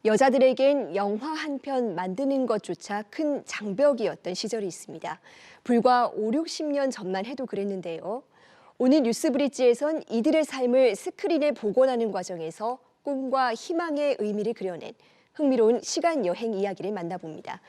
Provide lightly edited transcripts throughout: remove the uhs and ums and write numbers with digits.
여자들에겐 영화 한 편 만드는 것조차 큰 장벽이었던 시절이 있습니다. 불과 5, 60년 전만 해도 그랬는데요. 오늘 뉴스브릿지에선 이들의 삶을 스크린에 복원하는 과정에서 꿈과 희망의 의미를 그려낸 흥미로운 시간 여행 이야기를 만나봅니다.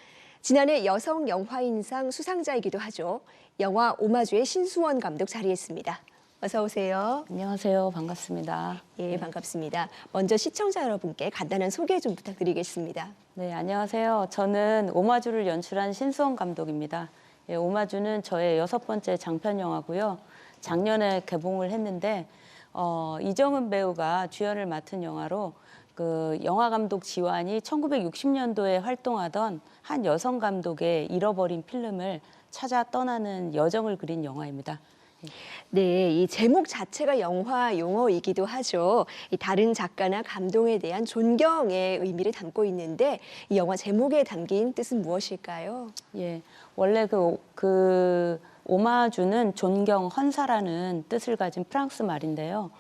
지난해 여성 영화인상 수상자이기도 하죠. 영화 오마주의 신수원 감독 자리했습니다. 어서 오세요. 안녕하세요. 반갑습니다. 예, 반갑습니다. 먼저 시청자 여러분께 간단한 소개 좀 부탁드리겠습니다. 네, 안녕하세요. 저는 오마주를 연출한 신수원 감독입니다. 예, 오마주는 저의 6번째 장편 영화고요. 작년에 개봉을 했는데 이정은 배우가 주연을 맡은 영화로 그 영화 감독 지완이 1960년도에 활동하던 한 여성 감독의 잃어버린 필름을 찾아 떠나는 여정을 그린 영화입니다. 네, 이 제목 자체가 영화 용어이기도 하죠. 이 다른 작가나 감독에 대한 존경의 의미를 담고 있는데 이 영화 제목에 담긴 뜻은 무엇일까요? 예, 원래 그 오마주는 존경, 헌사라는 뜻을 가진 프랑스 말인데요.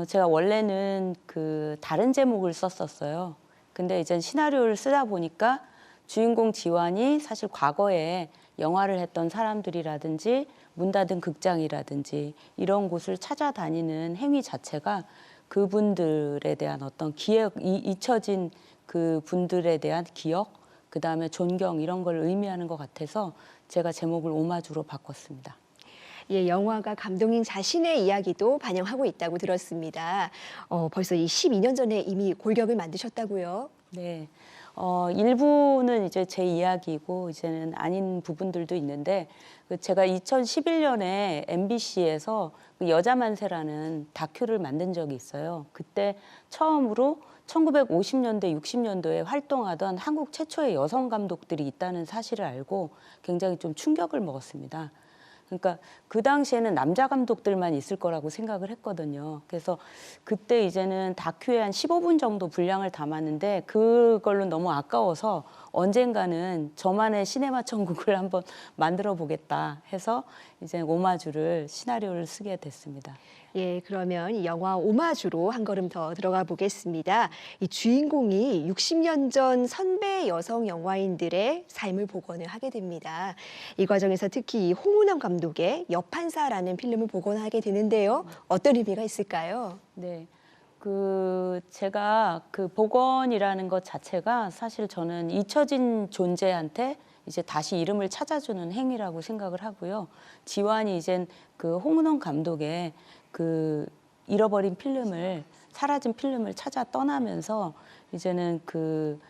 제가 원래는 그 다른 제목을 썼었어요. 근데 이제 시나리오를 쓰다 보니까 주인공 지완이 사실 과거에 영화를 했던 사람들이라든지 문 닫은 극장이라든지 이런 곳을 찾아다니는 행위 자체가 그분들에 대한 어떤 기억, 잊혀진 그 분들에 대한 기억, 그다음에 존경 이런 걸 의미하는 것 같아서 제가 제목을 오마주로 바꿨습니다. 예, 영화가 감독님 자신의 이야기도 반영하고 있다고 들었습니다. 벌써 이 12년 전에 이미 골격을 만드셨다고요? 네. 일부는 이제 제 이야기이고 이제는 아닌 부분들도 있는데 제가 2011년에 MBC에서 여자만세라는 다큐를 만든 적이 있어요. 그때 처음으로 1950년대, 60년도에 활동하던 한국 최초의 여성 감독들이 있다는 사실을 알고 굉장히 좀 충격을 먹었습니다. 그러니까 그 당시에는 남자 감독들만 있을 거라고 생각을 했거든요. 그래서 그때 이제는 다큐에 한 15분 정도 분량을 담았는데 그걸로 너무 아까워서 언젠가는 저만의 시네마 천국을 한번 만들어 보겠다 해서 이제 오마주를 시나리오를 쓰게 됐습니다. 예, 그러면 이 영화 오마주로 한 걸음 더 들어가 보겠습니다. 이 주인공이 60년 전 선배 여성 영화인들의 삶을 복원을 하게 됩니다. 이 과정에서 특히 이 홍은영 감독의 여판사라는 필름을 복원하게 되는데요. 어떤 의미가 있을까요? 네. 제가 그 복원이라는 것 자체가 사실 저는 잊혀진 존재한테 이제 다시 이름을 찾아주는 행위라고 생각을 하고요. 지완이 이젠 그 홍은원 감독의 그 잃어버린 필름을, 사라진 필름을 찾아 떠나면서 이제는 그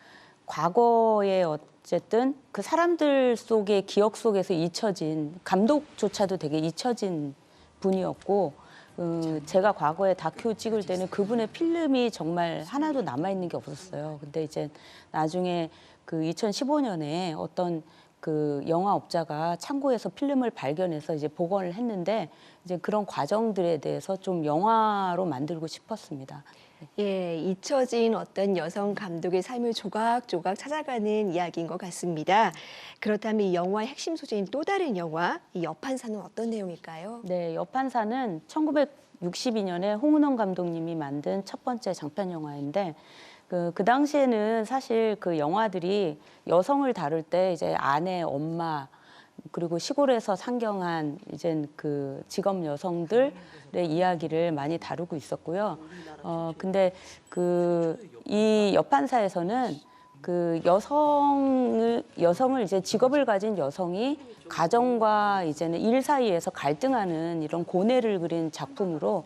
과거에 어쨌든 그 사람들 속의 기억 속에서 잊혀진, 감독조차도 되게 잊혀진 분이었고 제가 과거에 다큐 찍을 때는 그분의 필름이 정말 하나도 남아있는 게 없었어요. 근데 이제 나중에 그 2015년에 어떤 그 영화업자가 창고에서 필름을 발견해서 이제 복원을 했는데 이제 그런 과정들에 대해서 좀 영화로 만들고 싶었습니다. 예, 잊혀진 어떤 여성 감독의 삶을 조각조각 찾아가는 이야기인 것 같습니다. 그렇다면 이 영화의 핵심 소재인 또 다른 영화, 이 여판사는 어떤 내용일까요? 네, 여판사는 1962년에 홍은원 감독님이 만든 첫 번째 장편 영화인데 그 당시에는 사실 그 영화들이 여성을 다룰 때 이제 아내, 엄마 그리고 시골에서 상경한 이제 그 직업 여성들의 이야기를 많이 다루고 있었고요. 근데 이 여판사에서는 그 여성을 이제 직업을 가진 여성이 가정과 이제는 일 사이에서 갈등하는 이런 고뇌를 그린 작품으로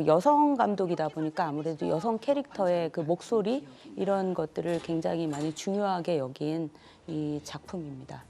여성 감독이다 보니까 아무래도 여성 캐릭터의 그 목소리 이런 것들을 굉장히 많이 중요하게 여긴 이 작품입니다.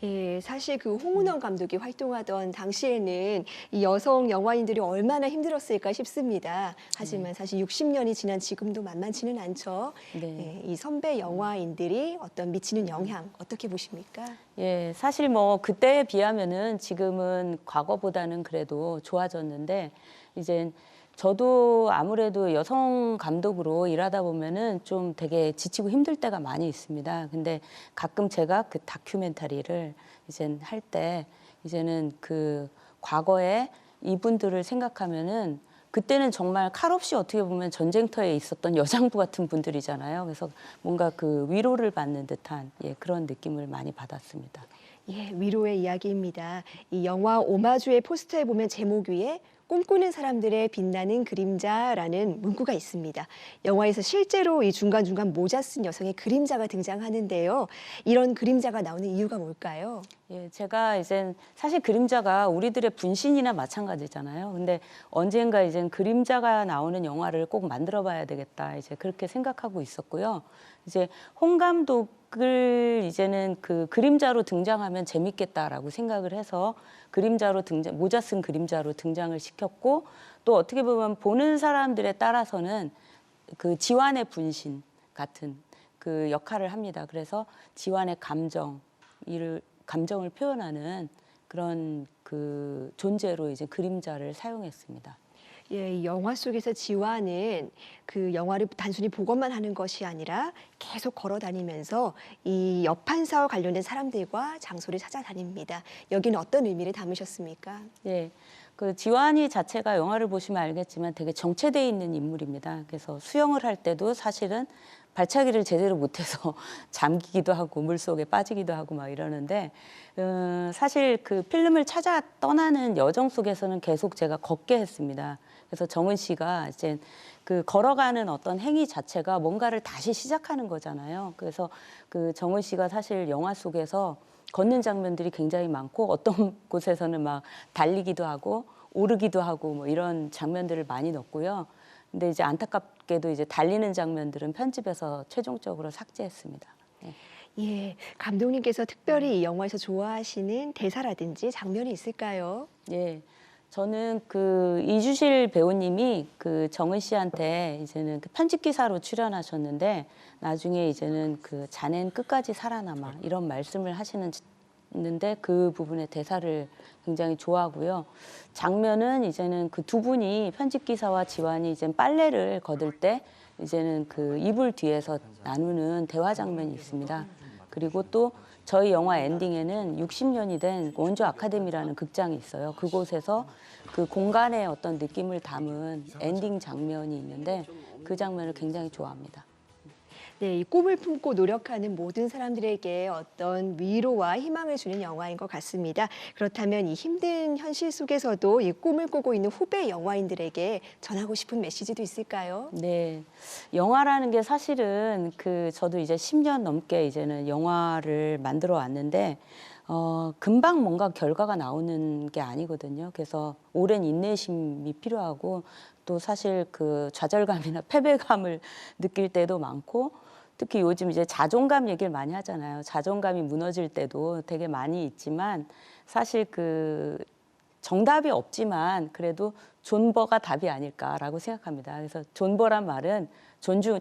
예, 사실 그 홍은원 감독이 활동하던 당시에는 이 여성 영화인들이 얼마나 힘들었을까 싶습니다. 하지만 사실 60년이 지난 지금도 만만치는 않죠. 네. 예, 이 선배 영화인들이 어떤 미치는 영향 어떻게 보십니까? 예, 사실 뭐 그때에 비하면은 지금은 과거보다는 그래도 좋아졌는데 이제 저도 아무래도 여성 감독으로 일하다 보면은 좀 되게 지치고 힘들 때가 많이 있습니다. 근데 가끔 제가 그 다큐멘터리를 이제 할 때 이제는 그 과거에 이분들을 생각하면은 그때는 정말 칼없이 어떻게 보면 전쟁터에 있었던 여장부 같은 분들이잖아요. 그래서 뭔가 그 위로를 받는 듯한 그런 느낌을 많이 받았습니다. 예, 위로의 이야기입니다. 이 영화 오마주의 포스터에 보면 제목 위에 꿈꾸는 사람들의 빛나는 그림자라는 문구가 있습니다. 영화에서 실제로 이 중간중간 모자 쓴 여성의 그림자가 등장하는데요. 이런 그림자가 나오는 이유가 뭘까요? 예, 제가 이제 사실 그림자가 우리들의 분신이나 마찬가지잖아요. 근데 언젠가 이제 그림자가 나오는 영화를 꼭 만들어 봐야 되겠다. 이제 그렇게 생각하고 있었고요. 이제 홍 감독을 이제는 그 그림자로 등장하면 재밌겠다라고 생각을 해서 모자 쓴 그림자로 등장을 시켰고, 또 어떻게 보면 보는 사람들에 따라서는 그 지완의 분신 같은 그 역할을 합니다. 그래서 지완의 감정을 표현하는 그런 그 존재로 이제 그림자를 사용했습니다. 예, 이 영화 속에서 지화는 그 영화를 단순히 보고만 하는 것이 아니라 계속 걸어 다니면서 이 여판사와 관련된 사람들과 장소를 찾아다닙니다. 여기는 어떤 의미를 담으셨습니까? 예. 그 지완이 자체가 영화를 보시면 알겠지만 되게 정체돼 있는 인물입니다. 그래서 수영을 할 때도 사실은 발차기를 제대로 못해서 잠기기도 하고 물속에 빠지기도 하고 막 이러는데, 사실 그 필름을 찾아 떠나는 여정 속에서는 계속 제가 걷게 했습니다. 그래서 정은 씨가 이제 그 걸어가는 어떤 행위 자체가 뭔가를 다시 시작하는 거잖아요. 그래서 그 정은 씨가 사실 영화 속에서 걷는 장면들이 굉장히 많고, 어떤 곳에서는 막 달리기도 하고 오르기도 하고 뭐 이런 장면들을 많이 넣었고요. 근데 이제 안타깝게도 이제 달리는 장면들은 편집해서 최종적으로 삭제했습니다. 네. 예, 감독님께서 특별히 이 영화에서 좋아하시는 대사라든지 장면이 있을까요? 예. 저는 그 이주실 배우님이 그 정은 씨한테 이제는 그 편집 기사로 출연하셨는데, 나중에 이제는 그 자넨 끝까지 살아남아 이런 말씀을 하시는데, 그 부분의 대사를 굉장히 좋아하고요. 장면은 이제는 그 두 분이 편집 기사와 지완이 이제 빨래를 거둘 때 이제는 그 이불 뒤에서 나누는 대화 장면이 있습니다. 그리고 또 저희 영화 엔딩에는 60년이 된 원조 아카데미라는 극장이 있어요. 그곳에서 그 공간의 어떤 느낌을 담은 엔딩 장면이 있는데, 그 장면을 굉장히 좋아합니다. 네, 이 꿈을 품고 노력하는 모든 사람들에게 어떤 위로와 희망을 주는 영화인 것 같습니다. 그렇다면 이 힘든 현실 속에서도 이 꿈을 꾸고 있는 후배 영화인들에게 전하고 싶은 메시지도 있을까요? 네, 영화라는 게 사실은 그 저도 이제 10년 넘게 이제는 영화를 만들어 왔는데, 금방 뭔가 결과가 나오는 게 아니거든요. 그래서 오랜 인내심이 필요하고, 또 사실 그 좌절감이나 패배감을 느낄 때도 많고, 특히 요즘 이제 자존감 얘기를 많이 하잖아요. 자존감이 무너질 때도 되게 많이 있지만, 사실 그 정답이 없지만 그래도 존버가 답이 아닐까라고 생각합니다. 그래서 존버란 말은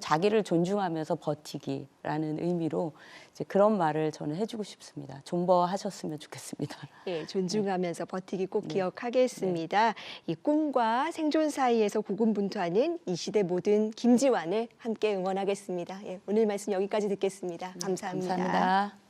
자기를 존중하면서 버티기라는 의미로 이제 그런 말을 저는 해주고 싶습니다. 존버하셨으면 좋겠습니다. 예, 존중하면서 버티기 꼭 네. 기억하겠습니다. 이 꿈과 생존 사이에서 고군분투하는 이 시대 모든 김지완을 함께 응원하겠습니다. 예, 오늘 말씀 여기까지 듣겠습니다. 감사합니다. 감사합니다.